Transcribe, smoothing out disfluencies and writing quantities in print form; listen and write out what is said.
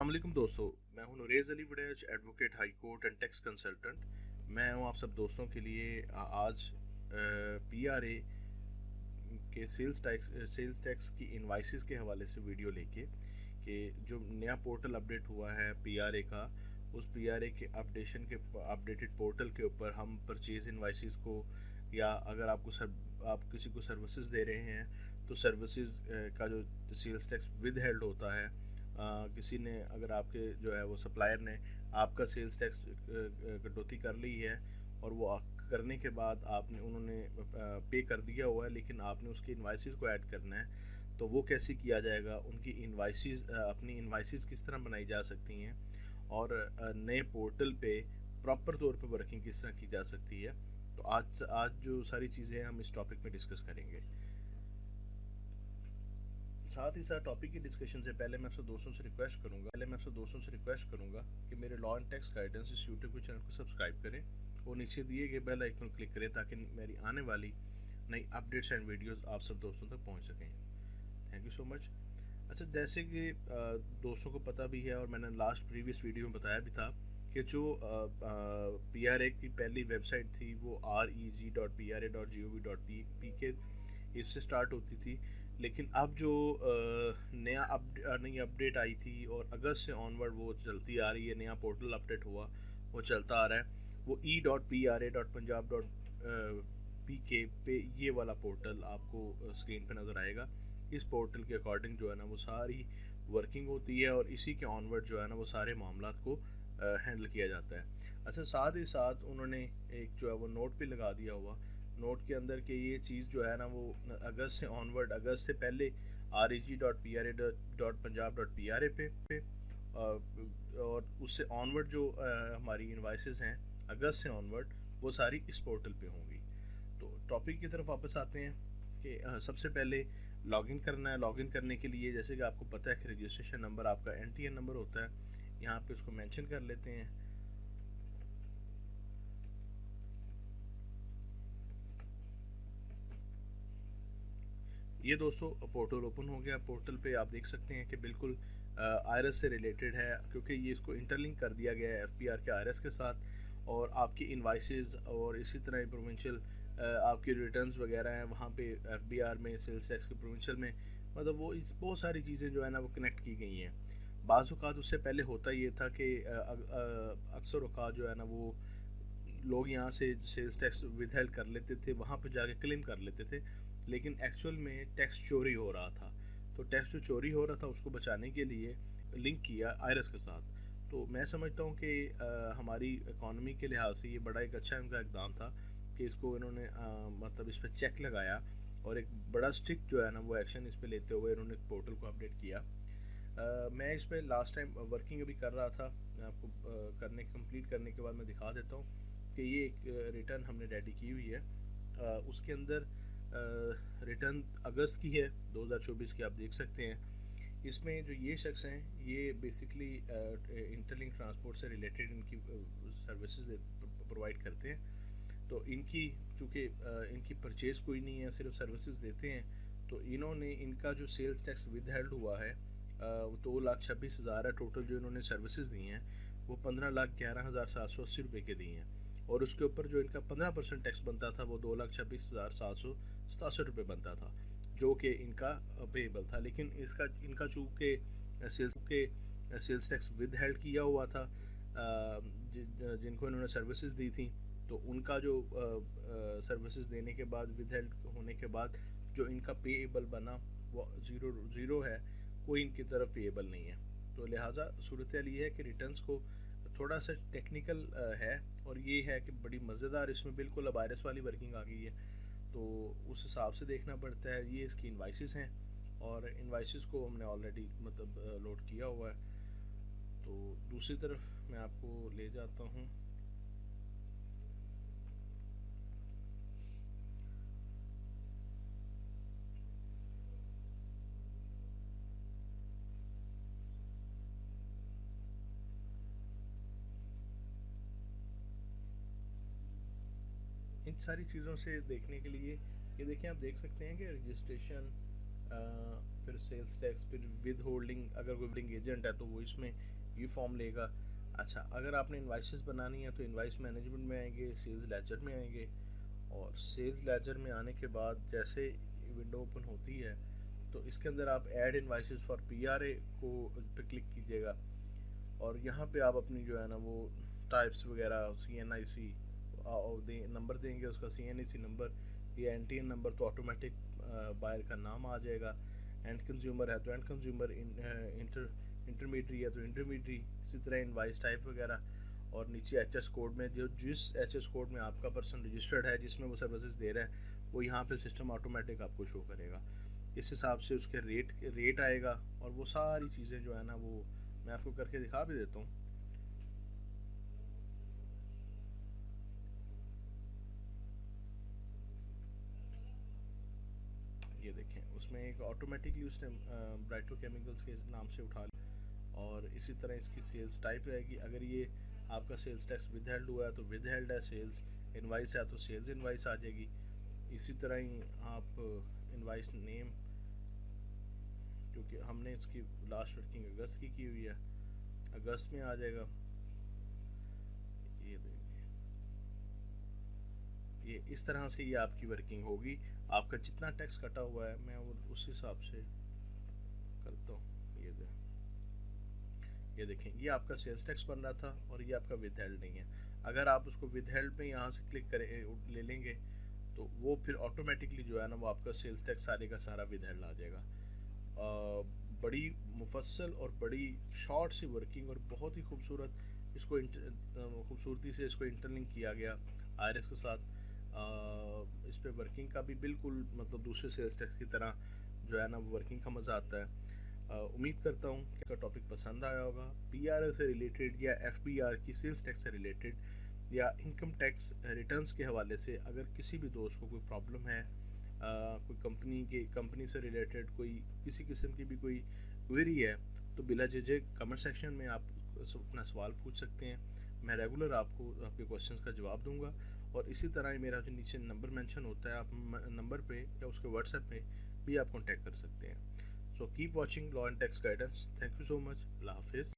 अस्सलामुअलैकुम दोस्तों, मैं हूं Noorez Ali Waraich, advocate high court and tax consultant. मैं हूं आप सब दोस्तों के लिए आज पीआरए के सेल्स टैक्स की इनवाइसेस के हवाले से वीडियो लेके कि जो नया पोर्टल अपडेट हुआ है पीआरए का, उस पीआरए के अपडेटेड पोर्टल के ऊपर हम परचेज इनवाइसेस को, या अगर आप किसी को सर्विसेज दे रहे हैं तो सर्विसेज का जो सेल्स टैक्स विद हेल्ड होता है, किसी ने अगर आपके जो है वो सप्लायर ने आपका सेल्स टैक्स कटौती कर ली है और वो करने के बाद आपने उन्होंने पे कर दिया हुआ है, लेकिन आपने उसके इन्वाइसेस को ऐड करना है, तो वो कैसे किया जाएगा, उनकी इन्वाइसेस अपनी इन्वाइसेस किस तरह बनाई जा सकती हैं और नए पोर्टल पे प्रॉपर तौर पे वर्किंग किस तरह की जा सकती है। तो आज जो सारी चीज़ें हम इस टॉपिक में डिस्कस करेंगे। साथ ही साथ टॉपिक की डिस्कशन से पहले मैं आपसे दोस्तों से रिक्वेस्ट करूंगा कि मेरे लॉ एंड टैक्स गाइडेंस इस यूट्यूब के चैनल को सब्सक्राइब करें और नीचे दिए गए बेल आइकन क्लिक करें ताकि मेरी आने वाली नई अपडेट्स एंड वीडियोस आप सब दोस्तों तक पहुंच सकें। Thank you so much. अच्छा, जैसे कि दोस्तों को पता भी है और मैंने लास्ट प्रीवियस वीडियो में बताया भी था कि जो PRA की पहली वेबसाइट थी वो reg.pra.gov.p के इससे स्टार्ट होती थी, लेकिन अब जो नई अपडेट आई थी और अगस्त से ऑनवर्ड वो चलती आ रही है, नया पोर्टल अपडेट हुआ, वो चलता आ रहा है, वो e.pra.punjab.pk पे ये वाला पोर्टल आपको स्क्रीन पे नज़र आएगा। इस पोर्टल के अकॉर्डिंग जो है ना वो सारी वर्किंग होती है और इसी के ऑनवर्ड जो है ना वो सारे मामला को हैंडल किया जाता है। अच्छा, साथ ही साथ उन्होंने एक जो है वो नोट पे लगा दिया हुआ, नोट के अंदर के ये चीज़ जो है ना वो अगस्त से ऑनवर्ड, अगस्त से पहले reg.pra.punjab.pra पे और उससे ऑनवर्ड जो हमारी इन्वाइसेस हैं अगस्त से ऑनवर्ड वो सारी इस पोर्टल पे होंगी। तो टॉपिक की तरफ वापस आते हैं कि सबसे पहले लॉगिन करना है। लॉगिन करने के लिए जैसे कि आपको पता है कि रजिस्ट्रेशन नंबर आपका NTN नंबर होता है, यहाँ पे उसको मेंशन कर लेते हैं। ये दोस्तों पोर्टल ओपन हो गया। पोर्टल पे आप देख सकते हैं कि बिल्कुल आईआरएस से रिलेटेड है, क्योंकि ये इसको इंटरलिंक कर दिया गया है FPR के आईआरएस के साथ, और आपकी इनवाइसेस और इसी तरह प्रोविंशियल आपकी रिटर्न्स वगैरह हैं वहाँ पे FBR में, सेल्स टैक्स के प्रोविंशियल में, मतलब वो इस बहुत सारी चीज़ें जो है ना वो कनेक्ट की गई हैं। बाज़ औक़ात उससे पहले होता ये था कि अक्सर औक़ात जो है ना वो लोग यहाँ से सेल्स टैक्स विद हेल्ड कर लेते थे, वहाँ पर जाके क्लेम कर लेते थे, लेकिन एक्चुअल में टैक्स चोरी हो रहा था। तो टैक्स जो चोरी हो रहा था उसको बचाने के लिए लिंक किया आईआरएस के साथ। तो मैं समझता हूँ कि हमारी इकॉनमी के लिहाज से ये बड़ा एक अच्छा इनका इकदाम था कि इसको इन्होंने मतलब इस पर चेक लगाया और एक बड़ा स्ट्रिक्ट जो है ना वो एक्शन इस पर लेते हुए इन्होंने पोर्टल को अपडेट किया। मैं इस पर लास्ट टाइम वर्किंग अभी कर रहा था, मैं आपको कंप्लीट करने के बाद मैं दिखा देता हूँ कि ये एक रिटर्न हमने रेडी की हुई है। उसके अंदर रिटर्न अगस्त की है 2024 की, आप देख सकते हैं। इसमें जो ये शख्स हैं ये बेसिकली इंटरलिंक ट्रांसपोर्ट से रिलेटेड इनकी सर्विसेज प्रोवाइड करते हैं। तो इनकी चूँकि इनकी परचेज़ कोई नहीं है, सिर्फ सर्विसेज देते हैं, तो इन्होंने इनका जो सेल्स टैक्स विद हेल्ड हुआ है वो 2,26,000 है टोटल जो इन्होंने सर्विसेज दी हैं, वो 15,11,780 रुपये के दी हैं, और उसके ऊपर जो इनका 15% टैक्स बनता था वो 2,26,767 रुपये बनता था, जो कि इनका पेएबल था। लेकिन इनका चूँकि सेल्स टैक्स विद हेल्ड किया हुआ था, जिनको इन्होंने सर्विसेज दी थी, तो उनका जो सर्विसेज देने के बाद विद हेल्ड होने के बाद जो इनका पेएबल बना वो ज़ीरो है, कोई इनकी तरफ पेएबल नहीं है। तो लिहाजा सूरत ये है कि रिटर्न्स को थोड़ा सा टेक्निकल है, और ये है कि बड़ी मज़ेदार इसमें बिल्कुल अब आईआरएस वाली वर्किंग आ गई है, तो उस हिसाब से देखना पड़ता है। ये इसकी इन्वाइसेस हैं और इन्वाइसेस को हमने ऑलरेडी मतलब लोड किया हुआ है। तो दूसरी तरफ मैं आपको ले जाता हूँ। इन सारी चीज़ों से देखने के लिए ये देखें, आप देख सकते हैं कि रजिस्ट्रेशन, फिर सेल्स टैक्स, फिर विद होल्डिंग, अगर कोई होल्डिंग एजेंट है तो वो इसमें ये फॉर्म लेगा। अच्छा, अगर आपने इन्वाइसेस बनानी है तो इन्वाइस मैनेजमेंट में आएंगे, सेल्स लेजर में आएंगे, और सेल्स लेजर में आने के बाद जैसे विंडो ओपन होती है तो इसके अंदर आप ऐड इन्वाइसेस फॉर पीआरए को पे क्लिक कीजिएगा, और यहाँ पे आप अपनी जो है ना वो टाइप्स वगैरह CNIC नंबर देंगे, उसका CNIC नंबर या NTN नंबर, तो ऑटोमेटिक बायर का नाम आ जाएगा। एंड कंज्यूमर है तो एंड कंज्यूमर, इंटरमीडियरी है तो इंटरमीडियरी, इसी तरह इनवाइस टाइप वगैरह। और नीचे HS कोड में जो जिस HS कोड में आपका पर्सन रजिस्टर्ड है जिसमें वो सर्विसेज दे रहा है वो यहाँ पे सिस्टम ऑटोमेटिक आपको शो करेगा। इस हिसाब से उसके रेट आएगा, और वो सारी चीज़ें जो है ना वो मैं आपको करके दिखा भी देता हूँ। ये देखें, उसमें एक ऑटोमेटिकली उसने ब्राइटो केमिकल्स के नाम से उठा लिया, और इसी तरह इसकी सेल्स टाइप रहेगी। अगर ये आपका सेल्स टैक्स विद हेल्ड हुआ है तो विद हेल्ड है, सेल्स इनवाइस है तो सेल्स इनवाइस आ जाएगी। इसी तरह ही आप इनवाइस नेम, क्योंकि हमने इसकी लास्ट वर्किंग अगस्त की हुई है, अगस्त में आ जाएगा। ये देखिए, ये इस तरह से ये आपकी वर्किंग होगी। आपका जितना टैक्स कटा हुआ है मैं वो उस हिसाब से करता हूँ। ये देखें, ये आपका सेल्स टैक्स बन रहा था और ये आपका विद हेल्ड नहीं है। अगर आप उसको विद हेल्ड में यहाँ से क्लिक करें, ले लेंगे, तो वो फिर ऑटोमेटिकली जो है ना वो आपका सेल्स टैक्स सारे का सारा विद हेल्ड आ जाएगा। बड़ी मुफस्सल और बड़ी शॉर्ट सी वर्किंग, और बहुत ही खूबसूरत इसको खूबसूरती से इसको इंटरलिंक किया गया IRS के साथ। इस पे वर्किंग का भी बिल्कुल मतलब दूसरे सेल्स टैक्स की तरह जो है ना वो वर्किंग का मज़ा आता है। उम्मीद करता हूँ कि आपका टॉपिक पसंद आया होगा। PRL से रिलेटेड या FBR की सेल्स टैक्स से रिलेटेड या इनकम टैक्स रिटर्न्स के हवाले से अगर किसी भी दोस्त को कोई प्रॉब्लम है, कोई कंपनी से रिलेटेड कोई किसी किस्म की भी कोई क्वेरी है, तो बिला झिझक कमेंट सेक्शन में आप अपना सवाल पूछ सकते हैं। मैं रेगुलर आपको आपके क्वेश्चंस का जवाब दूंगा, और इसी तरह ही मेरा जो नीचे नंबर मेंशन होता है, आप नंबर पे या उसके व्हाट्सएप पे भी आप कॉन्टैक्ट कर सकते हैं। So keep watching law and tax guidance. Thank you so much. अल्लाह हाफिज़।